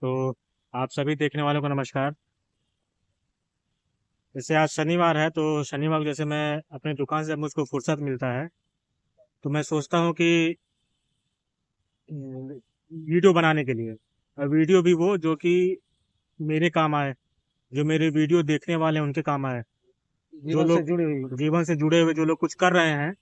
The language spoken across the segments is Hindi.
तो आप सभी देखने वालों को नमस्कार। जैसे आज शनिवार है, तो शनिवार को जैसे मैं अपनी दुकान से जब मुझको फुर्सत मिलता है, तो मैं सोचता हूँ कि वीडियो बनाने के लिए, और वीडियो भी वो जो कि मेरे काम आए, जो मेरे वीडियो देखने वाले हैं उनके काम आए, जो लोग जीवन से जुड़े हुए जो लोग कुछ कर रहे हैं,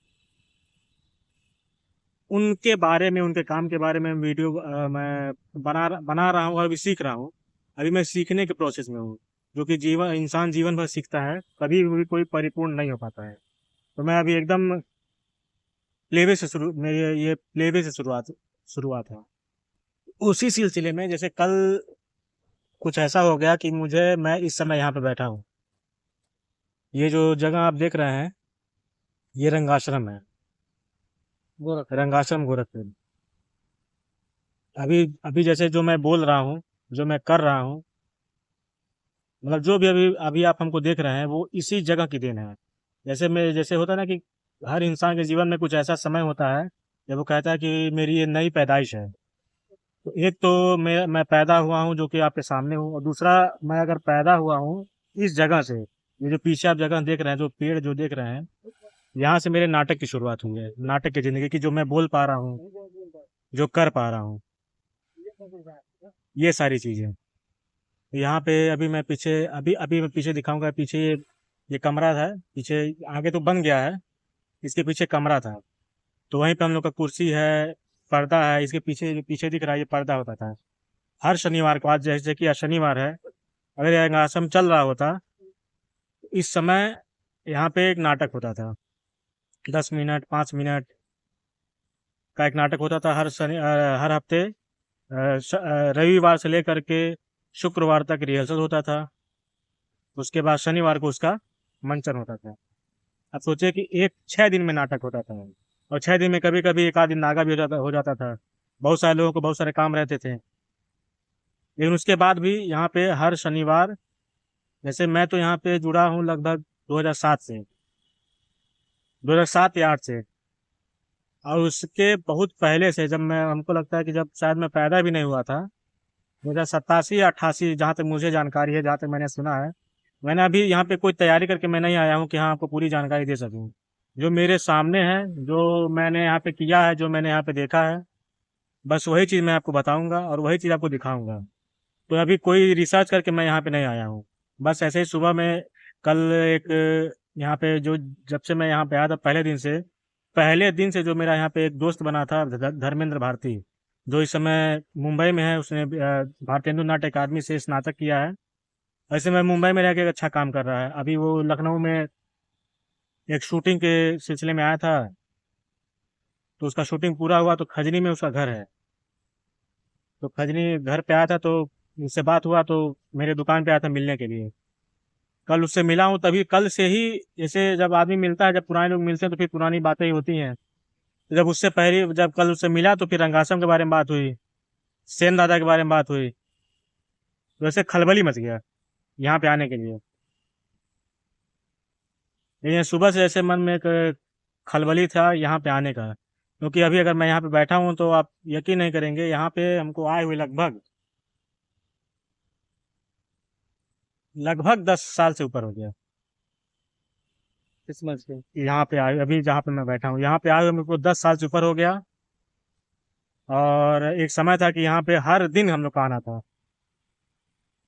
उनके बारे में, उनके काम के बारे में वीडियो मैं बना रहा हूँ और अभी सीख रहा हूँ। अभी मैं सीखने के प्रोसेस में हूँ, जो कि इंसान जीवन भर सीखता है, कभी भी कोई परिपूर्ण नहीं हो पाता है। तो मैं अभी एकदम प्लेवे से शुरू मेरी ये प्लेवे से शुरुआत शुरुआत है। उसी सिलसिले में जैसे कल कुछ ऐसा हो गया कि मैं इस समय यहाँ पे बैठा हूँ। ये जो जगह आप देख रहे हैं, ये रंगाश्रम है। रंगाश्रम गोरखपुर। अभी अभी जैसे जो मैं बोल रहा हूँ, जो मैं कर रहा हूँ, मतलब जो भी अभी अभी आप हमको देख रहे हैं, वो इसी जगह की देन है। जैसे होता है ना कि हर इंसान के जीवन में कुछ ऐसा समय होता है जब वो कहता है कि मेरी ये नई पैदाइश है। तो एक तो मैं पैदा हुआ हूँ जो कि आपके सामने हूँ, और दूसरा, मैं अगर पैदा हुआ हूँ इस जगह से, ये जो पीछे आप जगह देख रहे हैं, जो पेड़ जो देख रहे हैं, यहाँ से मेरे नाटक की शुरुआत हुई है, नाटक की जिंदगी की, जो मैं बोल पा रहा हूँ, जो कर पा रहा हूँ, ये सारी चीजें। यहाँ पे अभी मैं पीछे अभी अभी मैं पीछे दिखाऊंगा। पीछे ये कमरा था पीछे, आगे तो बन गया है, इसके पीछे कमरा था। तो वहीं पे हम लोग का कुर्सी है, पर्दा है, इसके पीछे जो पीछे दिख रहा है, ये पर्दा होता था। हर शनिवार को, आज जैसे कि आज शनिवार है, अगर यह आश्रम चल रहा होता तो इस समय यहाँ पे एक नाटक होता था। 10 मिनट 5 मिनट का एक नाटक होता था हर हफ्ते। रविवार से लेकर के शुक्रवार तक रिहर्सल होता था। उसके बाद शनिवार को उसका मंचन होता था। अब सोचिए कि एक 6 दिन में नाटक होता था, और 6 दिन में कभी कभी एक आध दिन नागा भी हो जाता था। बहुत सारे लोगों को बहुत सारे काम रहते थे। लेकिन उसके बाद भी यहाँ पे हर शनिवार, जैसे मैं तो यहाँ पे जुड़ा हूँ लगभग 2007 से, 2007 या 8 से। और उसके बहुत पहले से, जब मैं हमको लगता है कि जब शायद मैं पैदा भी नहीं हुआ था, 2087 या 88, जहाँ तक मुझे जानकारी है, जहाँ तक मैंने सुना है। मैंने अभी यहाँ पे कोई तैयारी करके मैं नहीं आया हूँ कि हाँ आपको पूरी जानकारी दे सकूँ। जो मेरे सामने है, जो मैंने यहाँ पे किया है, जो मैंने यहाँ पे देखा है, बस वही चीज़ मैं आपको बताऊंगा और वही चीज़ आपको दिखाऊंगा। तो अभी कोई रिसर्च करके मैं यहाँ पे नहीं आया हूँ। बस ऐसे ही सुबह में, कल एक, यहाँ पे जो, जब से मैं यहाँ पे आया था, पहले दिन से जो मेरा यहाँ पे एक दोस्त बना था, धर्मेंद्र भारती, जो इस समय मुंबई में है। उसने भारतेंदु नाट्य अकादमी से स्नातक किया है। ऐसे में मुंबई में रह के अच्छा काम कर रहा है। अभी वो लखनऊ में एक शूटिंग के सिलसिले में आया था, तो उसका शूटिंग पूरा हुआ, तो खजनी में उसका घर है। तो खजनी घर पे आया था, तो उससे बात हुआ, तो मेरे दुकान पे आया था मिलने के लिए। कल उससे मिला हूँ, तभी कल से ही, जैसे जब आदमी मिलता है, जब पुराने लोग मिलते हैं तो फिर पुरानी बातें ही होती हैं। तो जब कल उससे मिला, तो फिर रंगाश्रम के बारे में बात हुई, सेन दादा के बारे में बात हुई। तो ऐसे खलबली मच गया यहाँ पे आने के लिए। लेकिन सुबह से ऐसे मन में एक खलबली था यहाँ पे आने का, क्योंकि अभी अगर मैं यहाँ पे बैठा हूँ तो आप यकीन नहीं करेंगे, यहाँ पे हमको आए हुए लगभग लगभग 10 साल से ऊपर हो गया। समझ गए, यहाँ पे आए, अभी जहाँ पे मैं बैठा हूँ, यहाँ पे आए हुए मेरे को 10 साल से ऊपर हो गया। और एक समय था कि यहाँ पे हर दिन हम लोग का आना था।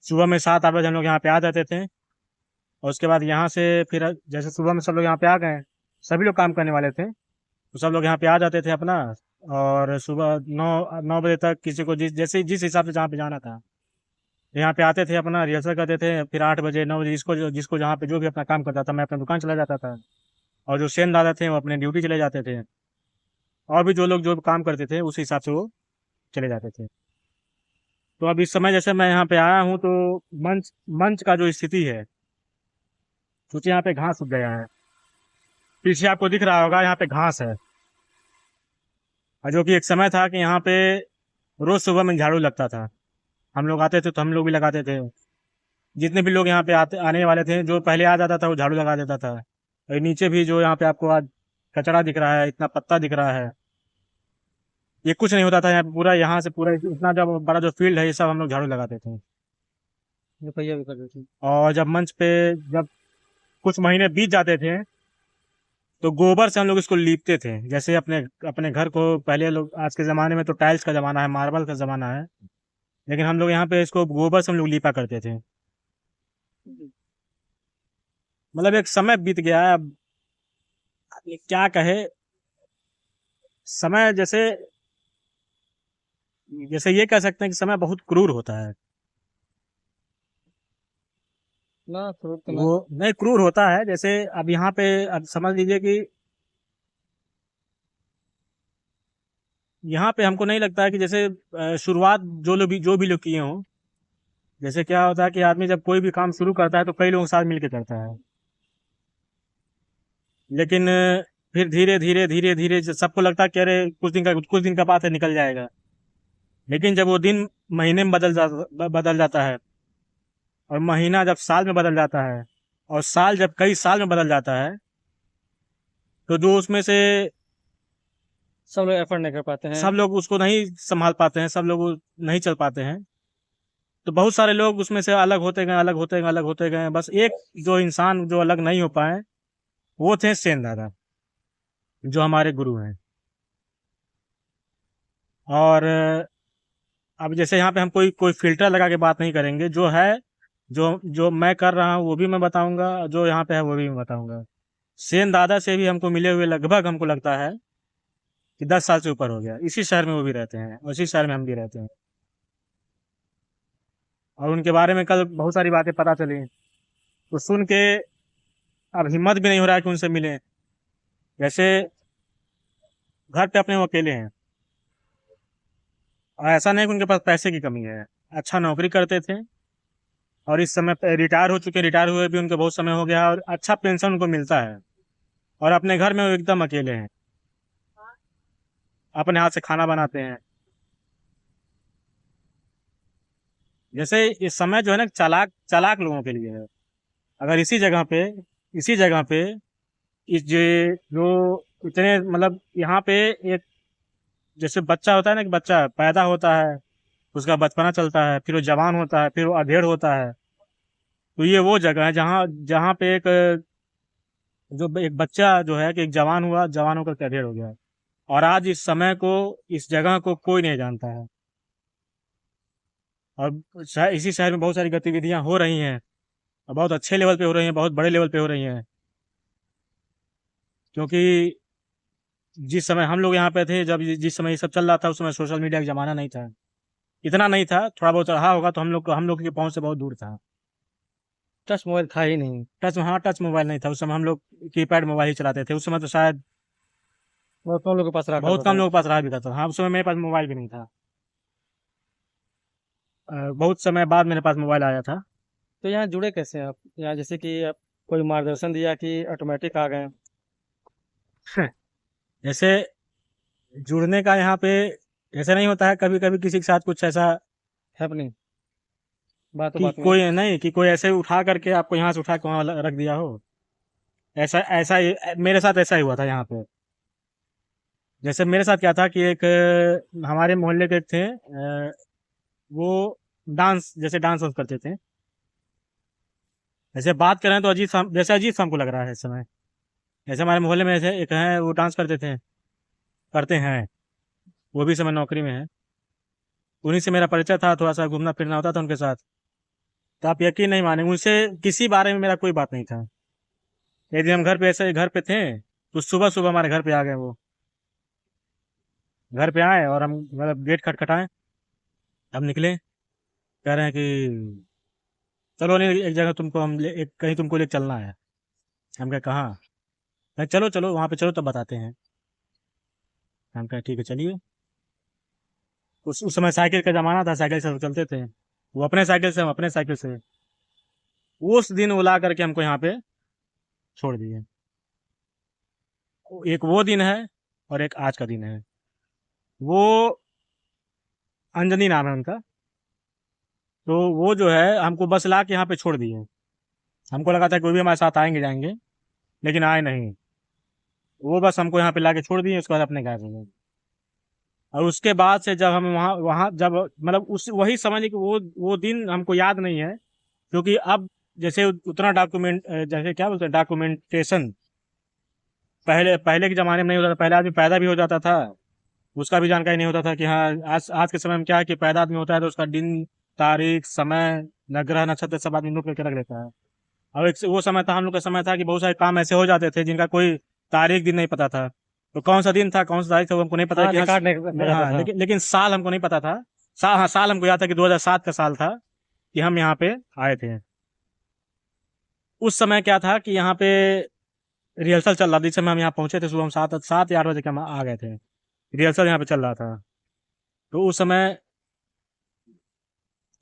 सुबह में 7-8 बजे हम लोग यहाँ पे आ जाते थे। और उसके बाद यहाँ से फिर, जैसे सुबह में सब लोग यहाँ पे आ गए, सभी लोग काम करने वाले थे, तो सब लोग यहाँ पे आ जाते थे अपना। और सुबह 9 9 बजे तक किसी को जिस हिसाब से जहाँ पे जाना था, यहाँ पे आते थे, अपना रिहर्सल करते थे। फिर 8 बजे 9 बजे जिसको जहाँ पे जो भी अपना काम करता था, मैं अपना दुकान चला जाता था। और जो सेन दादा थे वो अपने ड्यूटी चले जाते थे। और भी जो लोग जो काम करते थे, उस हिसाब से वो चले जाते थे। तो अब इस समय जैसे मैं यहाँ पे आया हूँ, तो मंच मंच का जो स्थिति है, सोचिए यहाँ पे घास उग गया है। पीछे आपको दिख रहा होगा, यहाँ पे घास है। और जो कि एक समय था कि यहाँ पे रोज सुबह में झाड़ू लगता था। हम लोग आते थे तो हम लोग भी लगाते थे। जितने भी लोग यहाँ पे आने वाले थे, जो पहले आ जाता था वो झाड़ू लगा देता था। और नीचे भी जो यहाँ पे आपको आज कचरा दिख रहा है, इतना पत्ता दिख रहा है, ये कुछ नहीं होता था यहाँ पे, पूरा यहाँ से पूरा इतना जब बड़ा जो फील्ड है ये सब हम लोग झाड़ू लगाते थे। रुपया भी कर देते हैं। और जब मंच पे जब कुछ महीने बीत जाते थे तो गोबर से हम लोग इसको लीपते थे। जैसे अपने अपने घर को पहले लोग, आज के ज़माने में तो टाइल्स का ज़माना है, मार्बल का ज़माना है, लेकिन हम लोग यहाँ पे इसको गोबर से हम लोग लीपा करते थे। मतलब एक समय बीत गया है, अब आदमी क्या कहे। समय जैसे जैसे ये कह सकते हैं कि समय बहुत क्रूर होता है। ना फ्रूट तो वो ना। नहीं क्रूर होता है, जैसे अब यहाँ पे अब समझ लीजिए कि यहाँ पे हमको नहीं लगता है कि जैसे शुरुआत जो भी लोग किए हों। जैसे क्या होता है कि आदमी जब कोई भी काम शुरू करता है तो कई लोगों के साथ मिलकर करता है, लेकिन फिर धीरे धीरे धीरे धीरे सबको लगता है कि अरे कुछ दिन का बात है, निकल जाएगा। लेकिन जब वो दिन महीने में बदल जाता है, और महीना जब साल में बदल जाता है, और साल जब कई साल में बदल जाता है, तो जो उसमें से सब लोग एफर्ट नहीं कर पाते हैं। सब लोग उसको नहीं संभाल पाते हैं, सब लोग नहीं चल पाते हैं। तो बहुत सारे लोग उसमें से अलग होते गए, अलग होते गए, अलग होते गए। बस एक जो इंसान जो अलग नहीं हो पाए, वो थे सेन दादा, जो हमारे गुरु हैं। और अब जैसे यहाँ पे हम कोई कोई फिल्टर लगा के बात नहीं करेंगे, जो है, जो जो मैं कर रहा हूँ वो भी मैं बताऊंगा, जो यहाँ पे है वो भी मैं बताऊंगा। सेन दादा से भी हमको मिले हुए लगभग हमको लगता है कि 10 साल से ऊपर हो गया। इसी शहर में वो भी रहते हैं, उसी शहर में हम भी रहते हैं। और उनके बारे में कल बहुत सारी बातें पता चली, तो सुन के अब हिम्मत भी नहीं हो रहा है कि उनसे मिलें। जैसे घर पे अपने वो अकेले हैं, और ऐसा नहीं कि उनके पास पैसे की कमी है। अच्छा नौकरी करते थे, और इस समय पे रिटायर हो चुके, रिटायर हुए भी उनके बहुत समय हो गया, और अच्छा पेंशन उनको मिलता है। और अपने घर में वो एकदम अकेले हैं, अपने हाथ से खाना बनाते हैं। जैसे इस समय जो है ना, चालाक चालाक लोगों के लिए है। अगर इसी जगह पे इस जो इतने मतलब यहाँ पे एक, जैसे बच्चा होता है ना, कि बच्चा पैदा होता है, उसका बचपना चलता है, फिर वो जवान होता है, फिर वो अधेड़ होता है। तो ये वो जगह है जहाँ जहाँ पे एक बच्चा जो है कि एक जवान हुआ, जवान होकर के अधेड़ हो गया। और आज इस समय को, इस जगह को कोई नहीं जानता है। और इसी शहर में बहुत सारी गतिविधियां हो रही हैं, और बहुत अच्छे लेवल पे हो रही हैं, बहुत बड़े लेवल पे हो रही हैं। क्योंकि जिस समय हम लोग यहाँ पे थे, जब जिस समय ये सब चल रहा था, उस समय सोशल मीडिया का जमाना नहीं था, इतना नहीं था। थोड़ा बहुत रहा होगा तो हम लोग की पहुंच से बहुत दूर था। टच मोबाइल था ही नहीं। टच मोबाइल नहीं था उस समय, हम लोग कीपैड मोबाइल ही चलाते थे। उस समय तो शायद बहुत कम लोगों के पास रहा बहुत करता कम था। लोगों के पास रहा भी करता था। हाँ, उस समय मेरे पास मोबाइल भी नहीं था। बहुत समय बाद मेरे पास मोबाइल आया था। तो यहाँ जुड़े कैसे आप, यहाँ जैसे कि आप कोई मार्गदर्शन दिया कि ऑटोमेटिक आ गए। जैसे जुड़ने का यहाँ पे ऐसा नहीं होता है, कभी कभी किसी के साथ कुछ ऐसा हैपनिंग, बातों कि बात में। कोई नहीं, कि कोई ऐसे उठा करके आपको यहाँ से उठा के वहाँ रख दिया हो। ऐसा ऐसा मेरे साथ ऐसा ही हुआ था यहाँ पे। जैसे मेरे साथ क्या था कि एक हमारे मोहल्ले के एक थे, वो जैसे डांस वांस करते थे। जैसे बात करें तो जैसे अजीब सा हमको लग रहा है इस समय। जैसे हमारे मोहल्ले में ऐसे एक है, वो डांस करते थे, करते हैं, वो भी इस समय नौकरी में है। उन्हीं से मेरा परिचय था, थोड़ा सा घूमना फिरना होता था उनके साथ। तो आप यकीन नहीं मानेंगे, उनसे किसी बारे में मेरा कोई बात नहीं था। एक दिन हम घर पे थे, तो सुबह सुबह हमारे घर पे आ गए वो। घर पे आए और हम मतलब गेट खटखटाए, हम निकले, कह रहे हैं कि चलो नहीं, एक जगह तुमको एक कहीं तुमको ले चलना है। हम कहे कहाँ? कहे चलो चलो वहाँ पे, चलो तब बताते हैं। हम कहे ठीक है चलिए। उस समय साइकिल का जमाना था, साइकिल से हम चलते थे, वो अपने साइकिल से, हम अपने साइकिल से। उस दिन वो ला करके हमको यहाँ पे छोड़ दिए। एक वो दिन है, और एक आज का दिन है। वो अंजनी नाम है उनका। तो वो जो है हमको बस ला के यहाँ पे छोड़ दिए। हमको लगा था कोई भी हमारे साथ आएंगे जाएंगे, लेकिन आए नहीं। वो बस हमको यहाँ पे ला के छोड़ दिए, उसके बाद अपने घर चले गए। और उसके बाद से जब हम वहाँ वहाँ जब मतलब उस वही समझ लीजिए कि वो दिन हमको याद नहीं है, क्योंकि अब जैसे उतना जैसे क्या बोलते हैं डॉक्यूमेंटेशन पहले पहले के ज़माने में नहीं होता था। पहले आदमी पैदा भी हो जाता था, उसका भी जानकारी नहीं होता था कि हाँ, आज के समय में क्या है कि पैदा आदमी होता है तो उसका दिन, तारीख, समय, ग्रह नक्षत्र सब आदमी नोट करके रख लेता है। और एक वो समय था, हम लोग का समय था कि बहुत सारे काम ऐसे हो जाते थे जिनका कोई तारीख दिन नहीं पता था। तो कौन सा दिन था, कौन सा तारीख था, वो हमको नहीं पता था हाँ, कि रिकॉर्ड नहीं रखा जाता हाँ, था। लेकिन साल हमको नहीं पता था। साल हमको याद था कि 2007 का साल था कि हम यहाँ पे आए थे। उस समय क्या था कि यहाँ पे रिहर्सल चल रहा था। जिस समय हम यहाँ पहुंचे थे सुबह हम 7 या 8 बजे के हम आ गए थे। रिहर्सल यहाँ पे चल रहा था। तो उस समय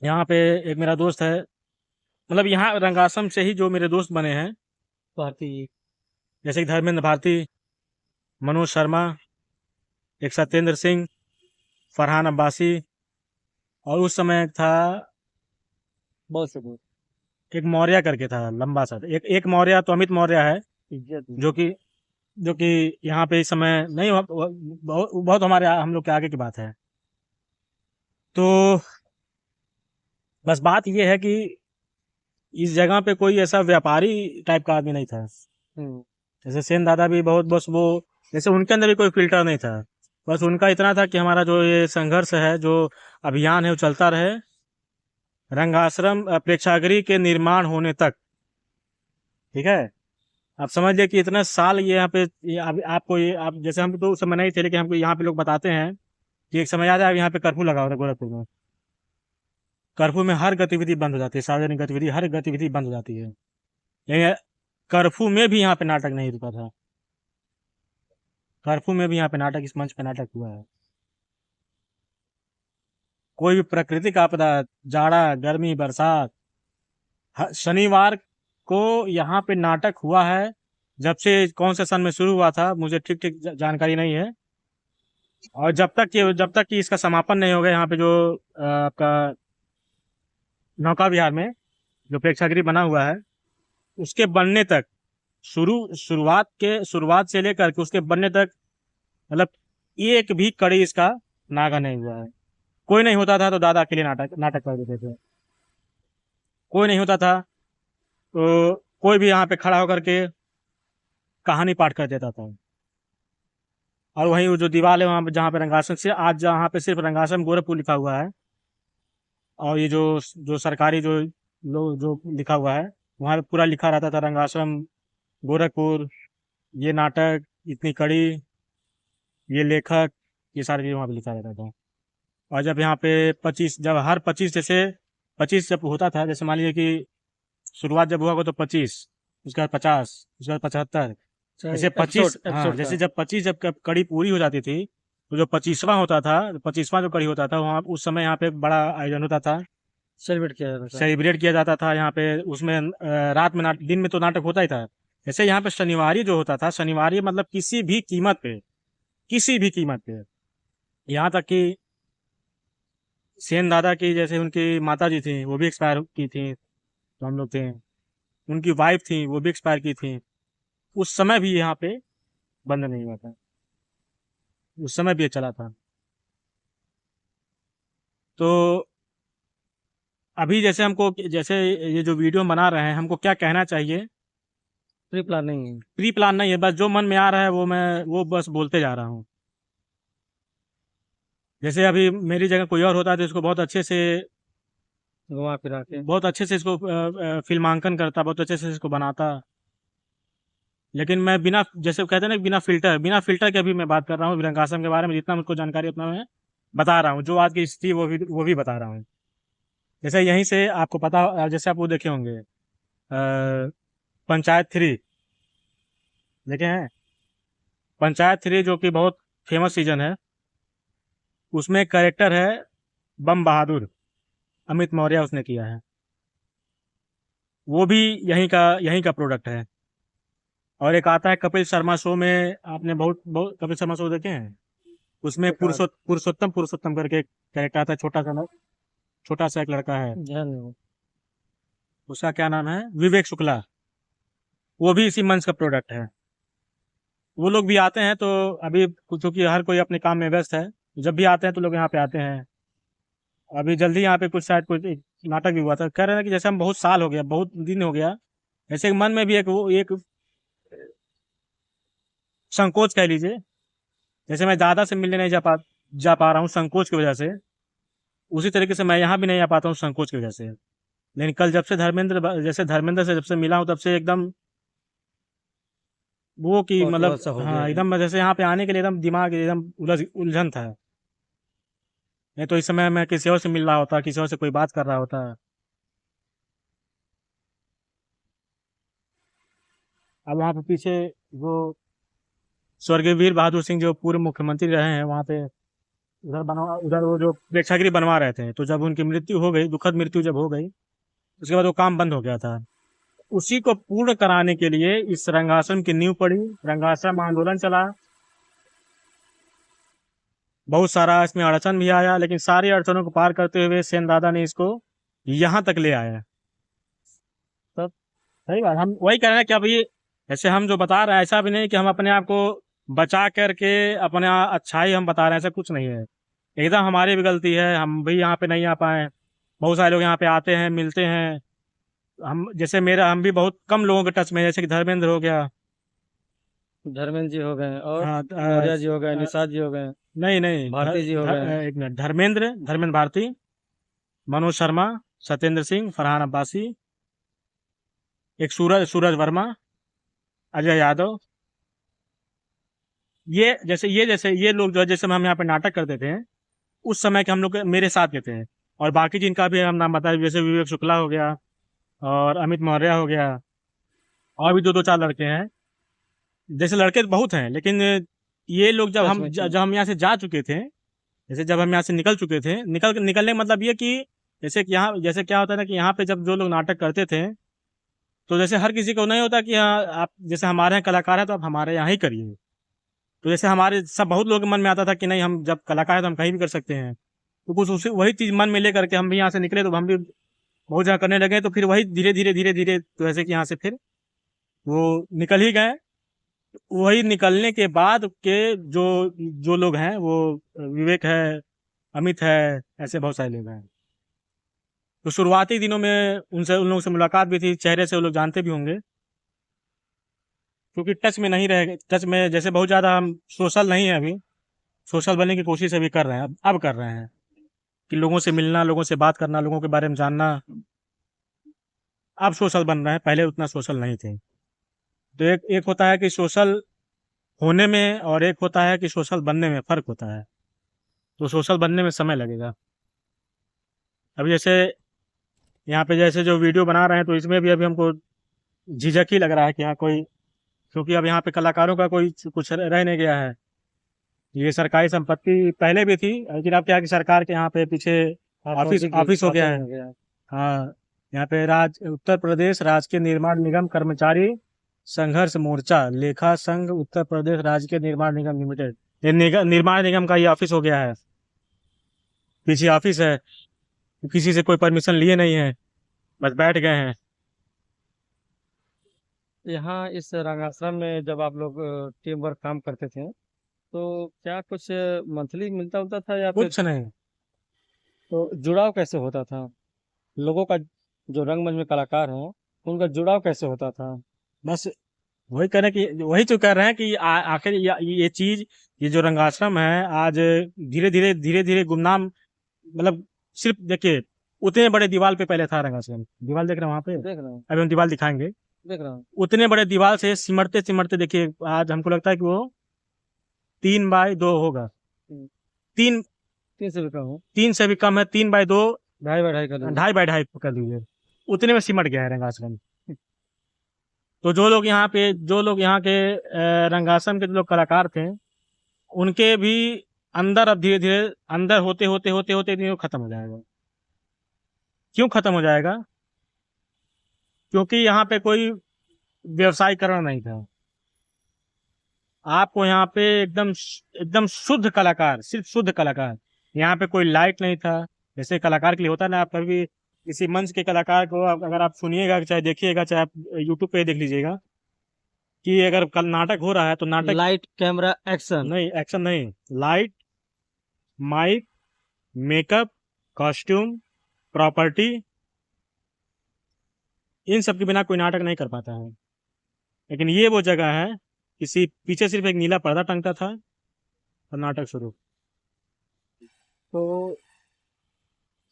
यहाँ पे एक मेरा दोस्त है, मतलब यहाँ रंगाश्रम से ही जो मेरे दोस्त बने हैं, भारतीय। जैसे कि धर्मेंद्र भारती, मनोज शर्मा, एक सत्येंद्र सिंह, फरहान अब्बासी, और उस समय था बहुत से बहुत। एक मौर्य करके था, लंबा सा। एक मौर्य तो अमित मौर्य है, इज्जत। जो कि जो कि यहाँ पे इस समय नहीं बहुत बहुत हमारे हम लोग के आगे की बात है। तो बस बात ये है कि इस जगह पे कोई ऐसा व्यापारी टाइप का आदमी नहीं था। हम्म। जैसे सेन दादा भी बहुत, बस वो जैसे उनके अंदर भी कोई फिल्टर नहीं था। बस उनका इतना था कि हमारा जो ये संघर्ष है, जो अभियान है, वो चलता रहे रंगाश्रम प्रेक्षागृह के निर्माण होने तक। ठीक है, आप समझ लीजिए कि इतने साल ये यहाँ पे आपको ये आप जैसे हम तो उस समय नहीं थे, लेकिन हमको यहाँ पे लोग बताते हैं कि एक समय याद है यहाँ पे कर्फ्यू लगा हुआ था गोरखपुर में। कर्फ्यू में हर गतिविधि बंद हो जाती है, सार्वजनिक गतिविधि, हर गतिविधि बंद हो जाती है। लेकिन कर्फ्यू में भी यहाँ पे नाटक नहीं रुका था। कर्फ्यू में भी यहाँ पे नाटक, इस मंच पे नाटक हुआ है। कोई भी प्राकृतिक आपदा, जाड़ा, गर्मी, बरसात, शनिवार को यहाँ पे नाटक हुआ है। जब से कौन से सन में शुरू हुआ था मुझे ठीक ठीक जानकारी नहीं है। और जब तक कि इसका समापन नहीं हो गया, यहाँ पे जो आपका नौका विहार में जो प्रेक्षागृह बना हुआ है, उसके बनने तक, शुरुआत से लेकर के उसके बनने तक, मतलब एक भी कड़ी इसका नागा नहीं हुआ है। कोई नहीं होता था तो दादा अकेले नाटक नाटक कर देते थे। कोई नहीं होता था तो कोई भी यहाँ पे खड़ा होकर के कहानी पाठ कर देता था। और वहीं वो जो दीवार है वहाँ पे, जहाँ पे रंगासन से आज जहाँ पे सिर्फ रंगासन गोरखपुर लिखा हुआ है, और ये जो जो सरकारी जो लोग जो लिखा हुआ है, वहाँ पे पूरा लिखा रहता था रंगाश्रम गोरखपुर, ये नाटक, इतनी कड़ी, ये लेखक, ये सारी चीज़ वहाँ पे लिखा रहता था। और जब यहाँ पे 25, जब हर 25 जैसे 25 जब होता था, जैसे मान लीजिए कि शुरुआत जब हुआ तो 25, उसके बाद 50, उसके बाद 75, जैसे 25, एपिसोड हाँ, एपिसोड जैसे था। जब 25 जब कड़ी पूरी हो जाती थी, तो जो 25वां होता था, 25वां जो कड़ी होता था, वहाँ उस समय यहाँ पे एक बड़ा आयोजन होता था, सेलिब्रेट किया जाता था। सेलिब्रेट किया जाता था यहाँ पे। उसमें रात में दिन में तो नाटक होता ही था। जैसे यहाँ पे शनिवारी जो होता था, शनिवारी मतलब किसी भी कीमत पे, किसी भी कीमत पे, यहाँ तक कि सेन दादा की जैसे उनकी माता जी थी वो भी एक्सपायर की थी, तो हम लोग थे। उनकी वाइफ थी वो भी एक्सपायर की थी। उस समय भी यहाँ पे बंद नहीं हुआ था, उस समय भी ये चला था। तो अभी जैसे हमको, जैसे ये जो वीडियो बना रहे हैं, हमको क्या कहना चाहिए? प्री प्लानिंग है। प्री प्लान नहीं है, बस जो मन में आ रहा है वो बस बोलते जा रहा हूँ। जैसे अभी मेरी जगह कोई और होता तो इसको घुमा फिरा के। बहुत अच्छे से इसको फिल्मांकन करता, बहुत अच्छे से इसको बनाता। लेकिन मैं बिना, जैसे कहते हैं ना, बिना फिल्टर के अभी मैं बात कर रहा हूँ वीरंगाश्रम के बारे में। जितना मुझको जानकारी उतना मैं बता रहा हूँ, जो आज की स्थिति वो भी बता रहा हूँ। जैसे यहीं से आपको पता, जैसे आप वो देखे होंगे पंचायत 3 देखे हैं? पंचायत 3 जो कि बहुत फेमस सीजन है, उसमें एक कैरेक्टर है बम बहादुर, अमित मौर्य उसने किया है। वो भी यहीं का प्रोडक्ट है। और एक आता है कपिल शर्मा शो में, आपने बहुत बहुत कपिल शर्मा शो देखे हैं? उसमें पुरुषोत्तम करके एक कैरेक्टर आता है, छोटा सा एक लड़का है, ध्यान नहीं। उसका क्या नाम है, विवेक शुक्ला। वो भी इसी मंच का प्रोडक्ट है। वो लोग भी आते हैं तो अभी, क्योंकि हर कोई अपने काम में व्यस्त है, जब भी आते हैं तो लोग यहाँ पे आते हैं। अभी जल्दी यहाँ पे कुछ शायद कुछ एक नाटक भी हुआ था, कह रहे हैं कि जैसे हम बहुत साल हो गया, बहुत दिन हो गया, ऐसे मन में भी एक संकोच कह लीजिए, जैसे मैं दादा से मिलने नहीं जा पा रहा हूँ संकोच की वजह से, उसी तरीके से मैं यहाँ भी नहीं आ पाता हूँ संकोच की वजह से। लेकिन कल जब से धर्मेंद्र से जब से मिला हूँ, तब से एकदम वो कि कौतूहल मतलब सा हो गया हाँ, है। एकदम जैसे यहाँ पे आने के लिए एकदम दिमाग एकदम उलझन था। नहीं तो इस समय मैं किसी और से मिल रहा होता, किसी और से कोई बात कर रहा होता। अब वहाँ पे पीछे वो स्वर्गीय वीर बहादुर सिंह जो पूर्व मुख्यमंत्री रहे हैं, वहाँ पे उधर वो जो प्रेक्षागृह बनवा रहे थे, तो जब उनकी मृत्यु हो गई, दुखद मृत्यु जब हो गई, उसके बाद वो काम बंद हो गया था। उसी को पूर्ण कराने के लिए इस रंगाश्रम की नींव पड़ी, रंगाश्रम आंदोलन चला, बहुत सारा इसमें अड़चन भी आया, लेकिन सारी अड़चनों को पार करते हुए सेन दादा ने इसको यहाँ तक ले आया। तब सही बात, हम वही कह रहे हैं कि अभी जैसे हम जो बता रहे हैं, ऐसा भी नहीं कि हम अपने आप को बचा करके अपने अच्छाई हम बता रहे हैं, ऐसा कुछ नहीं है। एकदम हमारी भी गलती है, हम भी यहाँ पे नहीं आ पाए। बहुत सारे लोग यहाँ पे आते हैं, मिलते हैं। हम भी बहुत कम लोगों के टच में हैं, जैसे कि धर्मेंद्र हो गया। धर्मेंद्र जी हो गए और हाँ, मौर्य जी हो गए, निषाद जी हो गए, नहीं नहीं, भारती जी हो गए। एक मिनट, धर्मेंद्र भारती, मनोज शर्मा, सत्येंद्र सिंह, फरहान अब्बासी, एक सूरज वर्मा, अजय यादव। ये लोग जो है, जैसे हम यहाँ पे नाटक करते थे, उस समय के हम लोग मेरे साथ के थे। और बाकी जिनका भी हम नाम बताए, जैसे विवेक शुक्ला हो गया और अमित मौर्य हो गया, और भी दो दो चार लड़के हैं। जैसे लड़के तो बहुत हैं, लेकिन ये लोग टच में थे। जब हम यहाँ से जा चुके थे, जैसे जब हम यहाँ से निकल चुके थे, निकलने का मतलब ये कि जैसे क्या होता है ना कि यहाँ पे जब जो लोग नाटक करते थे, तो जैसे हर किसी को नहीं होता कि हाँ, आप जैसे हमारे यहाँ कलाकार है तो आप हमारे यहाँ ही करिए। तो जैसे हमारे सब बहुत लोगों के मन में आता था कि नहीं, हम जब कलाकार है तो हम कहीं भी कर सकते हैं। तो कुछ उसी वही चीज मन में लेकर के हम भी यहाँ से निकले, तो हम भी बहुत जगह करने लगे। तो फिर वही धीरे धीरे तो ऐसे कि यहाँ से फिर वो निकल ही गए। वही निकलने के बाद के जो जो लोग हैं, वो विवेक है, अमित है, ऐसे बहुत सारे लोग हैं। तो शुरुआती दिनों में उन लोगों से मुलाकात भी थी, चेहरे से वो लोग जानते भी होंगे, क्योंकि टच में नहीं रहे, टच में जैसे बहुत ज़्यादा हम सोशल नहीं है अभी। सोशल बनने की कोशिश अभी कर रहे हैं, अब कर रहे हैं कि लोगों से मिलना, लोगों से बात करना, लोगों के बारे में जानना। अब सोशल बन रहे हैं, पहले उतना सोशल नहीं थे। तो एक एक होता है कि सोशल होने में, और एक होता है कि सोशल बनने में फ़र्क होता है। तो सोशल बनने में समय लगेगा। अभी जैसे यहाँ पे जैसे जो वीडियो बना रहे हैं, तो इसमें भी अभी हमको झिझक ही लग रहा है कि हाँ कोई, क्योंकि अब यहाँ पे कलाकारों का कोई कुछ रह नहीं गया है। ये सरकारी संपत्ति पहले भी थी, लेकिन अब क्या है कि सरकार के यहाँ पे पीछे हाथों की ऑफिस हो गया हाथों में है। हो गया। हाँ, यहाँ पे उत्तर प्रदेश राजकीय निर्माण निगम कर्मचारी संघर्ष मोर्चा लेखा संघ उत्तर प्रदेश राजकीय निर्माण निगम लिमिटेड, ये निर्माण निगम का ये ऑफिस हो गया है। पीछे ऑफिस है, किसी से कोई परमिशन लिए नहीं है, बस बैठ गए हैं। यहाँ इस रंगाश्रम में जब आप लोग टीम वर्क काम करते थे, तो क्या कुछ मंथली मिलता उलता था या फिर कुछ नहीं। तो जुड़ाव कैसे होता था लोगों का, जो रंगमंच में कलाकार हैं उनका जुड़ाव कैसे होता था? बस वही तो कह रहे हैं कि आखिर ये चीज, ये जो रंगाश्रम है, आज धीरे धीरे गुमनाम, मतलब सिर्फ देखिए, उतने बड़े दीवार पे पहले था रंगाश्रम, दीवार देख रहे हैं वहां पे, देख रहा हूँ, अभी हम दीवार दिखाएंगे। देख रहा हूँ। उतने बड़े दीवार से सिमटते सिमटते देखिए, आज हमको लगता है कि वो 3x2 होगा। हम्म, तीन 300 रुपये हूँ, 3 से भी कम है, 3x2, 2.5 कर लीजिए। 2.5x2 कर लीजिए। उतने में सिमट गया है रंगाश्रम। तो जो लोग यहाँ के रंगाश्रम के जो लोग कलाकार थे, उनके भी अंदर अब धीरे धीरे अंदर होते नहीं, वो खत्म हो जाएगा। क्यों खत्म हो जाएगा? क्योंकि यहाँ पे कोई व्यवसायीकरण नहीं था। आपको यहाँ पे एकदम शुद्ध कलाकार, सिर्फ शुद्ध कलाकार। यहाँ पे कोई लाइट नहीं था, जैसे कलाकार के लिए होता है ना। आप कभी भी किसी मंच के कलाकार को अगर आप सुनिएगा, चाहे देखिएगा, चाहे आप यूट्यूब पे देख लीजिएगा, कि अगर कल नाटक हो रहा है तो नाटक, लाइट कैमरा एक्शन। नहीं एक्शन नहीं, light mic, makeup, costume, property, इन सब के बिना कोई नाटक नहीं कर पाता है। लेकिन ये वो जगह है, किसी पीछे सिर्फ एक नीला पर्दा टंगता था और नाटक शुरू। तो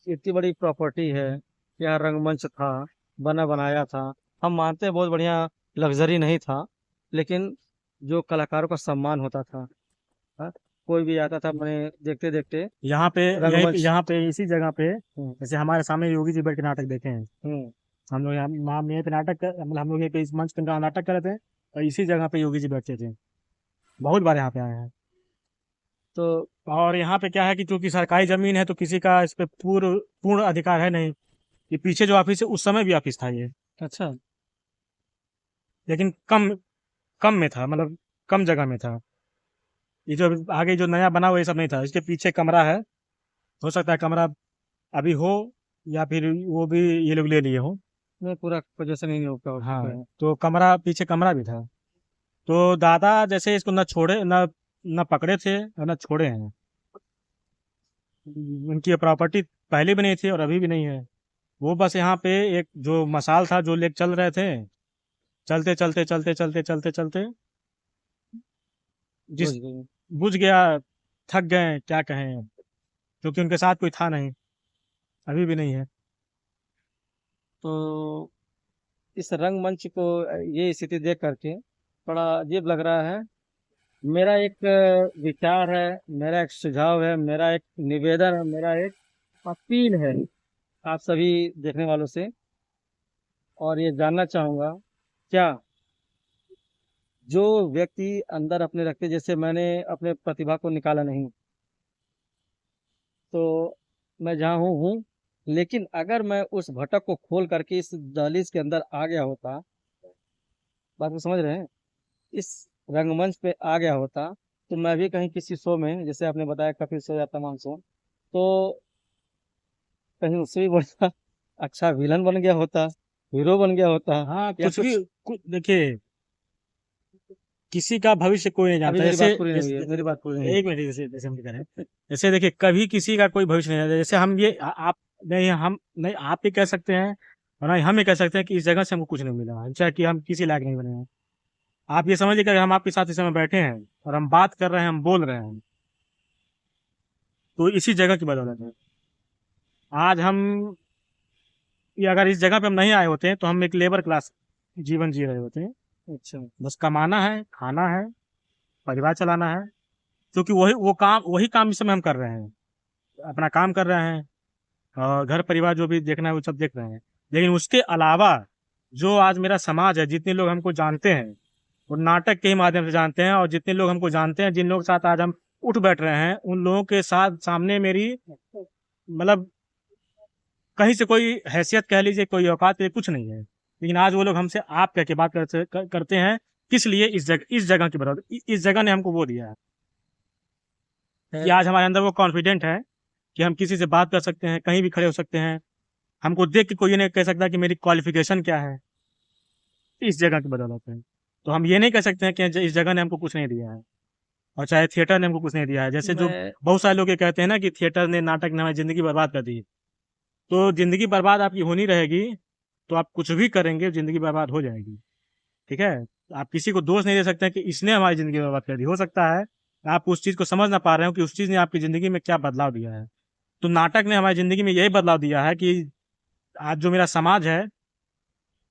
इतनी बड़ी प्रॉपर्टी है, यहाँ रंगमंच था, बना बनाया था। हम मानते हैं बहुत बढ़िया लग्जरी नहीं था, लेकिन जो कलाकारों का सम्मान होता था। हाँ, कोई भी आता था अपने देखते देखते यहाँ पे रंगमंच। यहाँ पे इसी जगह पे, हम्म। जैसे हमारे सामने योगी जी बैठ के नाटक देखे हैं। हम्म। हम लोग यहीं पे मतलब हम लोग यहीं पे इस मंच पे नाटक कर रहे थे, और इसी जगह पे योगी जी बैठते थे। बहुत बार यहाँ पे आए हैं। तो और यहाँ पे क्या है कि चूंकि सरकारी जमीन है, तो किसी का इस पे पूर्ण अधिकार है नहीं। ये पीछे जो ऑफिस है, उस समय भी ऑफिस था ये, अच्छा। लेकिन कम कम में था, मतलब कम जगह में था। ये जो आगे जो नया बना हुआ, ये सब नहीं था। इसके पीछे कमरा है, हो सकता है कमरा अभी हो, या फिर वो भी ये लोग ले लिए हो। नहीं, पूरा पोजीशन ही नहीं हो हो हाँ, चुका है। तो कमरा, पीछे कमरा भी था। तो दादा जैसे इसको न छोड़े, न पकड़े थे और न छोड़े हैं। उनकी प्रॉपर्टी पहले भी नहीं थी और अभी भी नहीं है। वो बस यहाँ पे एक जो मसाल था, जो लेके चल रहे थे, चलते चलते चलते चलते चलते चलते बुझ जिस गई। बुझ गया, थक गए, क्या कहें, क्योंकि उनके साथ कोई था नहीं, अभी भी नहीं है। तो इस रंगमंच को ये स्थिति देख करके बड़ा अजीब लग रहा है। मेरा एक विचार है, मेरा एक सुझाव है, मेरा एक निवेदन है, मेरा एक अपील है आप सभी देखने वालों से। और ये जानना चाहूंगा, क्या जो व्यक्ति अंदर अपने रखते, जैसे मैंने अपने प्रतिभा को निकाला नहीं, तो मैं जहाँ हूँ, लेकिन अगर मैं उस भटक को खोल करके इस दहलीज के अंदर आ गया होता, बात को समझ रहे हैं, इस रंगमंच पे आ गया होता, तो मैं भी कहीं किसी शो में, जैसे आपने बताया कपिल शो या तमाम शो, तो कहीं उससे भी बड़ा अच्छा विलन बन गया होता, हीरो बन गया होता, हाँ, या कुछ भी, कुछ। देखिए, किसी का भविष्य कोई नहीं अभी जानता। मेरी जैसे बात पूरी नहीं हुई है, जैसे मेरी बात पूरी नहीं हुई। एक मिनट, जैसे जैसे हम कह रहे हैं, जैसे देखिए, कभी किसी का कोई भविष्य नहीं जानता। जैसे हम ये आप नहीं, हम नहीं, आप ये कह सकते हैं, और नहीं हम ये कह सकते हैं कि इस जगह से हमको कुछ नहीं मिला, चाहे कि हम किसी लायक नहीं बने हैं। आप ये समझिए कि अगर हम आपके साथ इस समय बैठे हैं और हम बात कर रहे हैं, हम बोल रहे हैं, तो इसी जगह की बदौलत है। आज हम, ये अगर इस जगह पे हम नहीं आए होते हैं, तो हम एक लेबर क्लास जीवन जी रहे होते हैं। अच्छा। बस कमाना है, खाना है, परिवार चलाना है। क्योंकि वही काम इस समय हम कर रहे हैं, अपना काम कर रहे हैं, और घर परिवार जो भी देखना है वो सब देख रहे हैं। लेकिन उसके अलावा जो आज मेरा समाज है, जितने लोग हमको जानते हैं, वो नाटक के ही माध्यम से जानते हैं। और जितने लोग हमको जानते हैं, जिन लोगों के साथ आज हम उठ बैठ रहे हैं, उन लोगों के साथ सामने मेरी, मतलब कहीं से कोई हैसियत कह लीजिए, कोई औकात कह, कुछ नहीं है। लेकिन आज वो लोग हमसे आप कह के बात करते हैं। किस लिए? इस जगह की बदौलत, इस जगह ने हमको वो दिया है कि खैर, आज हमारे अंदर वो कॉन्फिडेंट है कि हम किसी से बात कर सकते हैं, कहीं भी खड़े हो सकते हैं। हमको देख के कोई ये नहीं कह सकता कि मेरी क्वालिफिकेशन क्या है, इस जगह की बदौलत है। तो हम ये नहीं कह सकते हैं कि इस जगह ने हमको कुछ नहीं दिया है, और चाहे थिएटर ने हमको कुछ नहीं दिया है। जैसे जो मैं बहुत सारे लोग ये कहते हैं ना कि थिएटर ने, नाटक ने हमारी जिंदगी बर्बाद कर दी। तो जिंदगी बर्बाद आपकी होनी रहेगी, तो आप कुछ भी करेंगे, जिंदगी बर्बाद हो जाएगी। ठीक है? आप किसी को दोष नहीं दे सकते कि इसने हमारी जिंदगी बर्बाद कर दी। हो सकता है आप उस चीज को समझ ना पा रहे हो कि उस चीज ने आपकी जिंदगी में क्या बदलाव दिया है। तो नाटक ने हमारी जिंदगी में यही बदलाव दिया है कि आज जो मेरा समाज है,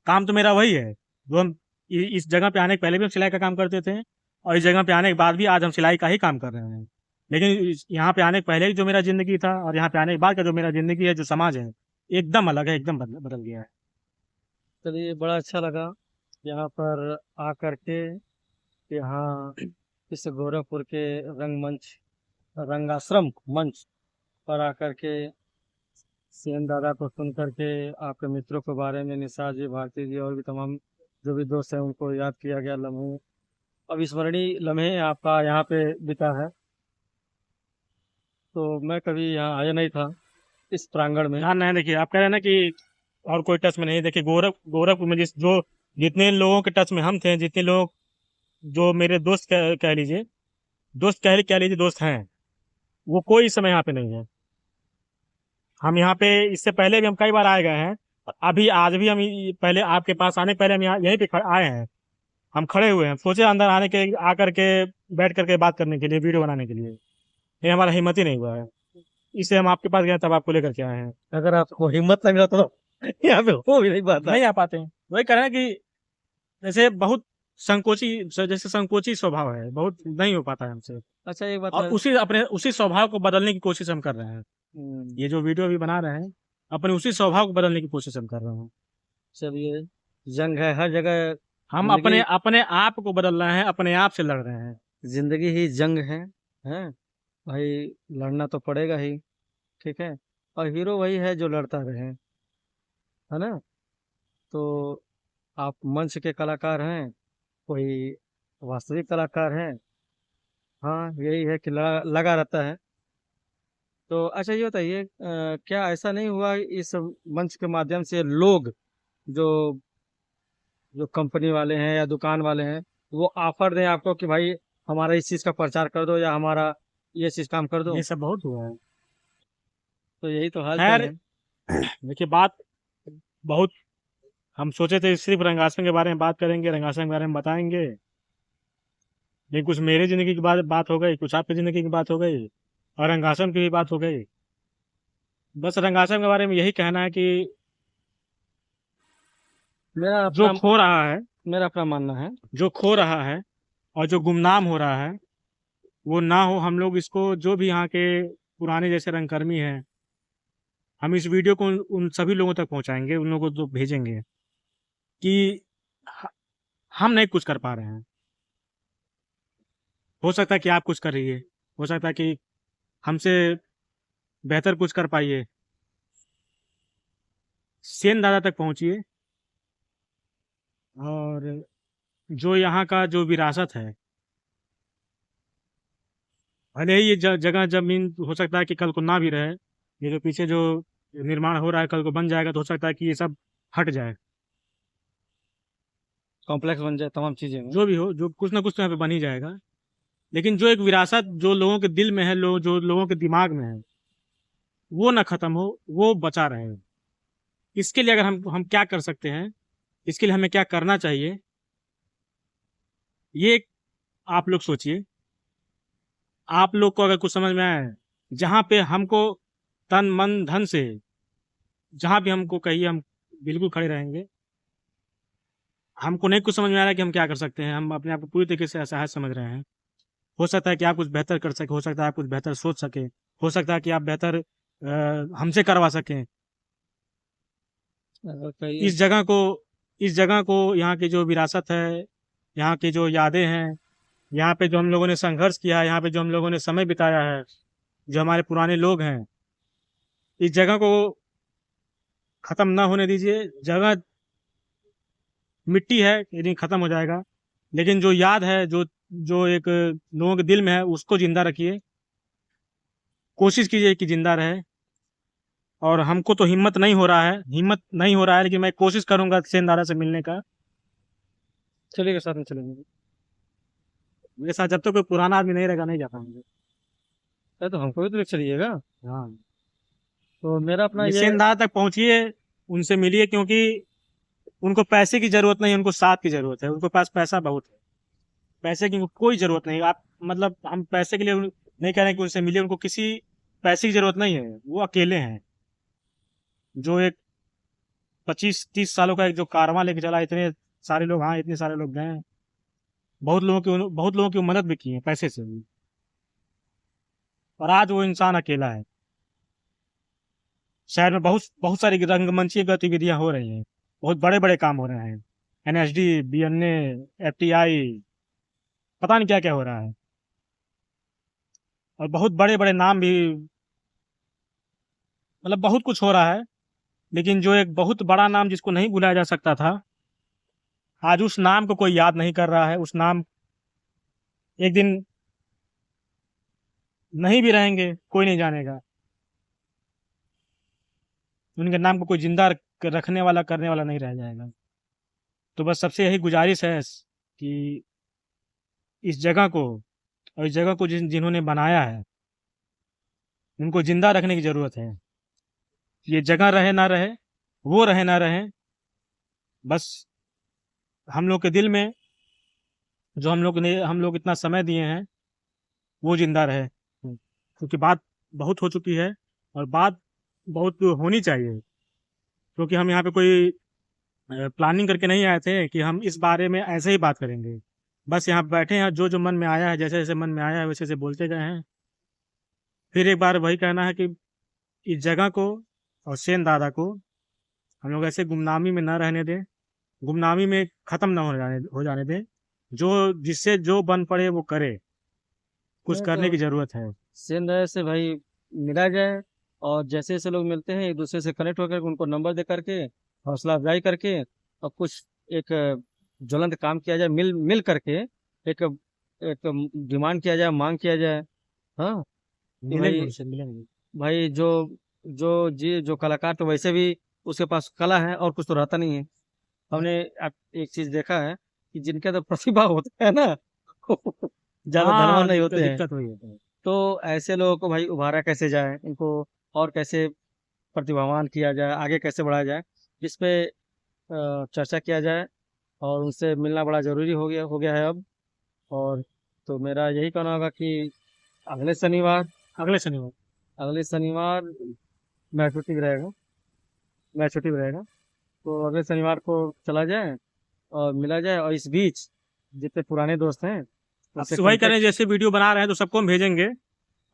काम तो मेरा वही है, जो हम इस जगह पे आने के पहले भी हम सिलाई का काम करते थे, और इस जगह पे आने के बाद भी आज हम सिलाई का ही काम कर रहे हैं। लेकिन यहाँ पे आने के पहले जो मेरा जिंदगी था, और यहाँ पे आने के बाद का जो मेरा जिंदगी है, जो समाज है, एकदम अलग है, एकदम बदल गया है। चलिए, बड़ा अच्छा लगा यहाँ पर आकर के, यहाँ इस गोरखपुर के रंगमंच, रंगाश्रम मंच पर आकर के सीएम दादा को सुन करके, आपके मित्रों के बारे में, निशा जी, भारती जी, और भी तमाम जो भी दोस्त हैं, उनको याद किया गया। लम्हे, अविस्मरणीय लम्हे आपका यहाँ पे बिता है। तो मैं कभी यहाँ आया नहीं था इस प्रांगण में। ध्यान नहीं, देखिए, आप कह रहे हैं ना कि और कोई टच में नहीं। देखिए, गोरखपुर में जो जितने लोगों के टच में हम थे, जितने लोग जो मेरे दोस्त कह लीजिए, दोस्त कह लीजिए, दोस्त हैं, वो कोई इस समय यहाँ पे नहीं है। हम यहाँ पे इससे पहले भी हम कई बार आए गए हैं। अभी आज भी हम पहले आपके पास आने के पहले हम यहाँ यहीं पे आए हैं। हम खड़े हुए हैं, सोचे अंदर आने के आकर के बैठ करके बात करने के लिए, वीडियो बनाने के लिए, ये हमारा हिम्मत ही नहीं हुआ है। इससे हम आपके पास गए तब आपको लेकर के आए हैं। अगर आपको हिम्मत ना मिला तो यहाँ पे हो भी नहीं पाता। नहीं आ पाते हैं, वही कह रहे हैं कि जैसे बहुत संकोची, जैसे संकोची स्वभाव है, बहुत नहीं हो पाता है हमसे। अच्छा एक बात और उसी स्वभाव को बदलने की कोशिश हम कर रहे हैं। ये जो वीडियो अभी बना रहे हैं, अपने उसी स्वभाव को बदलने की कोशिश हम कर रहे हैं। चलिए, जंग है हर जगह। हम जिंदगी अपने अपने आप को बदल रहे हैं, अपने आप से लड़ रहे हैं। जिंदगी ही जंग है, हैं भाई, लड़ना तो पड़ेगा ही। ठीक है, और हीरो वही है जो लड़ता रहे, है ना। तो आप मंच के कलाकार हैं, कोई वास्तविक कलाकार हैं। हाँ, यही है कि लगा रहता है। तो अच्छा ये बताइए, क्या ऐसा नहीं हुआ इस मंच के माध्यम से लोग, जो जो कंपनी वाले हैं या दुकान वाले हैं, वो ऑफर दें आपको कि भाई हमारा इस चीज़ का प्रचार कर दो या हमारा ये चीज़ काम कर दो। ये सब बहुत हुआ है। तो यही तो हाल चाल खैर, है। देखिए बात बहुत, हम सोचे थे सिर्फ रंगासन के बारे में बात करेंगे, रंगासन के बारे में बताएंगे, लेकिन कुछ मेरी जिंदगी की बात हो गई, कुछ आपकी जिंदगी की बात हो गई, और रंगासन की भी बात हो गई। बस रंगासन के बारे में यही कहना है कि मेरा जो अपना खो रहा है, मेरा अपना मानना है। जो खो रहा है और जो गुमनाम हो रहा है, वो ना हो। हम लोग इसको, जो भी यहाँ के पुराने जैसे रंगकर्मी हैं, हम इस वीडियो को उन सभी लोगों तक पहुंचाएंगे, उन लोगों को तो भेजेंगे कि ह- हम नहीं कुछ कर पा रहे हैं। हो सकता है कि आप कुछ कर रही है, हो सकता है कि हमसे बेहतर कुछ कर पाइए। सेन दादा तक पहुंचिए, और जो यहाँ का जो विरासत है, भले ही ये जगह जमीन हो सकता है कि कल को ना भी रहे, ये जो पीछे जो निर्माण हो रहा है कल को बन जाएगा, तो हो सकता है कि ये सब हट जाए। कॉम्प्लेक्स बन जाए तमाम चीज़ें में। जो भी हो, जो कुछ ना कुछ तो यहाँ पे बन ही जाएगा, लेकिन जो एक विरासत जो लोगों के दिल में है, जो लोगों के दिमाग में है, वो ना खत्म हो, वो बचा रहे। इसके लिए अगर हम क्या कर सकते हैं, इसके लिए हमें क्या करना चाहिए, ये आप लोग सोचिए। आप लोग को अगर कुछ समझ में आए, जहाँ पे हमको तन मन धन से, जहाँ भी हमको कहिए, हम बिल्कुल खड़े रहेंगे। हमको नहीं कुछ समझ में आ रहा है कि हम क्या कर सकते हैं, हम अपने आप को पूरी तरीके से असहाय समझ रहे हैं। हो सकता है कि आप कुछ बेहतर कर सके, हो सकता है आप कुछ बेहतर सोच सके, हो सकता है कि आप बेहतर हमसे करवा सकें। अगर कहिए। इस जगह को इस जगह को, यहाँ की जो विरासत है, यहाँ की जो यादें हैं, यहाँ पे जो हम लोगों ने संघर्ष किया है, यहाँ पे जो हम लोगों ने समय बिताया है, जो हमारे पुराने लोग हैं, इस जगह को खत्म ना होने दीजिए। जगह मिट्टी है, एक दिन खत्म हो जाएगा, लेकिन जो याद है, जो जो एक लोगों के दिल में है, उसको जिंदा रखिए। कोशिश कीजिए कि जिंदा रहे। और हमको तो हिम्मत नहीं हो रहा है, लेकिन मैं कोशिश करूंगा सेन दादा से मिलने का। चलिएगा, साथ में चलेंगे। मेरे साथ जब तक कोई पुराना आदमी नहीं रहेगा, नहीं जा पाएंगे। अरे तो हमको भी तो ले चलिएगा। हाँ, तो मेरा अपना ये ये। सेन दादा तक पहुंचिए, उनसे मिलिए, क्योंकि उनको पैसे की जरूरत नहीं, उनको साथ की जरूरत है। उनके पास पैसा बहुत है, पैसे की उनको कोई जरूरत नहीं। आप मतलब, हम पैसे के लिए नहीं कह रहे हैं कि उनसे मिलिए, उनको किसी पैसे की जरूरत नहीं है। वो अकेले हैं, जो एक 25-30 सालों का एक जो कारवां लेके चला, इतने सारे लोग, हाँ इतने सारे लोग गए हैं, बहुत लोगों की मदद भी की है पैसे से भी, और आज वो इंसान अकेला है। शहर में बहुत बहुत सारी रंगमंची गतिविधियां हो रही हैं, बहुत बड़े बड़े काम हो रहे हैं, एनएसडी, बीएनए, एफटीआई, पता नहीं क्या क्या हो रहा है, और बहुत बड़े बड़े नाम भी, मतलब बहुत कुछ हो रहा है। लेकिन जो एक बहुत बड़ा नाम जिसको नहीं भुलाया जा सकता था, आज उस नाम को कोई याद नहीं कर रहा है। उस नाम, एक दिन नहीं भी रहेंगे, कोई नहीं जानेगा। उनके नाम को कोई जिंदा रखने वाला, करने वाला नहीं रह जाएगा। तो बस सबसे यही गुजारिश है कि इस जगह को, और इस जगह को जिन्होंने बनाया है, उनको जिंदा रखने की जरूरत है। ये जगह रहे ना रहे, वो रहे ना रहे, बस हम लोग के दिल में जो हम लोग इतना समय दिए हैं वो जिंदा रहे। क्योंकि बात बहुत हो चुकी है और बात बहुत होनी चाहिए। क्योंकि हम यहाँ पे कोई प्लानिंग करके नहीं आए थे कि हम इस बारे में ऐसे ही बात करेंगे। बस यहाँ बैठे हैं, जो जो मन में आया है, जैसे जैसे मन में आया है वैसे वैसे बोलते गए हैं। फिर एक बार वही कहना है कि इस जगह को और सेन दादा को हम लोग ऐसे गुमनामी में न रहने दें, गुमनामी में ख़त्म ना हो जाने दें। जो जिससे जो बन पड़े वो करे, कुछ नहीं करने तो की ज़रूरत है। सेम तरह से भाई मिला जाए, और जैसे जैसे लोग मिलते हैं एक दूसरे से कनेक्ट होकर उनको नंबर दे करके हौसला अफजाई करके और कुछ एक ज्वलंत काम किया जाए, मिल मिल करके एक एक डिमांड किया जाए, मांग किया जाए। हाँ, कि मिलेंगे भाई, उनसे, मिलेंगे। भाई जो जो कलाकार तो वैसे भी उसके पास कला है और कुछ तो रहता नहीं है। हमने एक चीज देखा है कि जिनका तो प्रतिभा होता है ना ज्यादा धनवान हाँ, नहीं दिक्कत होते हैं। दिक्कत वही है। तो ऐसे लोगों को भाई उभारा कैसे जाए, इनको और कैसे प्रतिभावान किया जाए, आगे कैसे बढ़ाया जाए, जिस पे चर्चा किया जाए। और उनसे मिलना बड़ा जरूरी हो गया है अब। और तो मेरा यही कहना होगा कि अगले शनिवार अगले शनिवार। अगले शनिवार मैं छुट्टी पे रहेगा। तो अगले शनिवार को चला जाए और मिला जाए, और इस बीच जितने पुराने दोस्त हैं अब उनसे वही करें, कांटेक्ट। जैसे वीडियो बना रहे हैं तो सबको हम भेजेंगे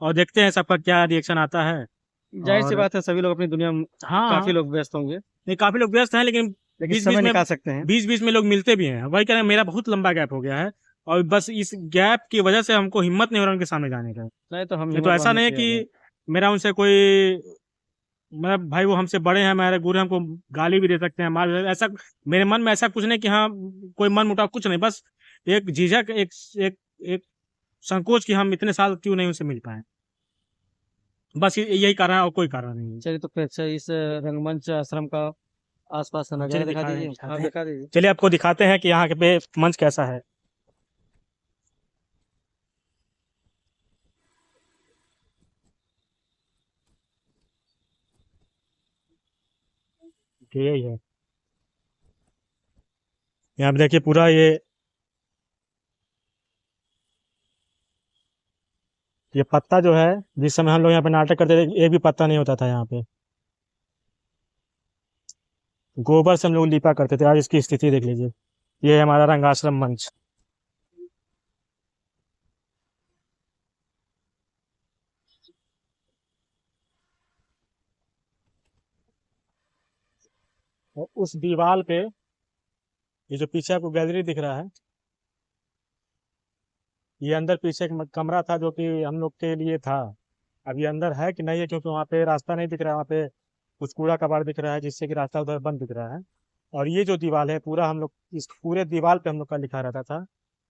और देखते हैं सबका क्या रिएक्शन आता है। जाहिर सी और बात है, सभी लोग अपनी दुनिया में, हाँ, काफी हाँ, लोग व्यस्त होंगे, नहीं, काफ़ी लोग व्यस्त हैं, लेकिन लेकिन बीच बीच समय में निकाल सकते हैं। बीच बीच में लोग मिलते भी हैं। वही कह रहे हैं, मेरा बहुत लंबा गैप हो गया है और बस इस गैप की वजह से हमको हिम्मत नहीं हो रहा उनके सामने जाने का। नहीं तो हम नहीं तो हिम्मत ऐसा बांधने नहीं है तैयार हैं। कि मेरा उनसे कोई, मतलब भाई वो हमसे बड़े हैं, हमारे गुरु हैं, हमको गाली भी दे सकते हैं, मार भी सकते हैं, ऐसा मेरे मन में ऐसा कुछ नहीं कि हाँ कोई मन मुटाव, कुछ नहीं, बस एक झिझक, एक एक संकोच कि हम इतने साल क्यों नहीं उनसे मिल पाए। बस यही कारण है और कोई कारण नहीं है। चलिए, तो फिर से इस रंगमंच आश्रम का आसपास का नज़ारा चलिए दिखा दिखा रहे हैं, दीजिए, दिखाते आप हैं। दिखा दीजिए। चलिए आपको दिखाते हैं कि यहाँ के पे मंच कैसा है। कि यही है, यहाँ पे देखिए पूरा ये पत्ता जो है, जिस समय हम लोग यहाँ पे नाटक करते थे एक भी पत्ता नहीं होता था यहाँ पे। गोबर से हम लोग लिपा करते थे, आज इसकी स्थिति देख लीजिए। ये है हमारा रंगाश्रम मंच। और उस दीवार पे, ये जो पीछे आपको गैलरी दिख रहा है, ये अंदर पीछे एक कमरा था जो कि हम लोग के लिए था। अब ये अंदर है कि नहीं है, क्योंकि वहाँ पे रास्ता नहीं दिख रहा है, वहाँ पे कुछ कूड़ा कबाड़ दिख रहा है जिससे कि रास्ता उधर बंद दिख रहा है। और ये जो दीवार है पूरा, हम लोग इस पूरे दीवार पे हम लोग का लिखा रहता था,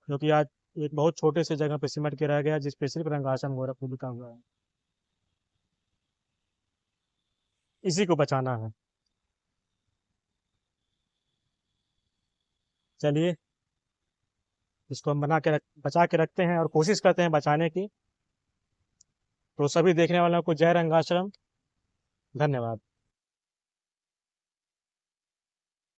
जो कि आज एक बहुत छोटे से जगह पे सिमट के रह गया, जिस पे सिर्फ रंगाश्रम गोरखपुर लिखा हुआ है। इसी को बचाना है। चलिए, इसको हम बचा के रखते हैं और कोशिश करते हैं बचाने की। तो सभी देखने वालों को जय रंगाश्रम। धन्यवाद।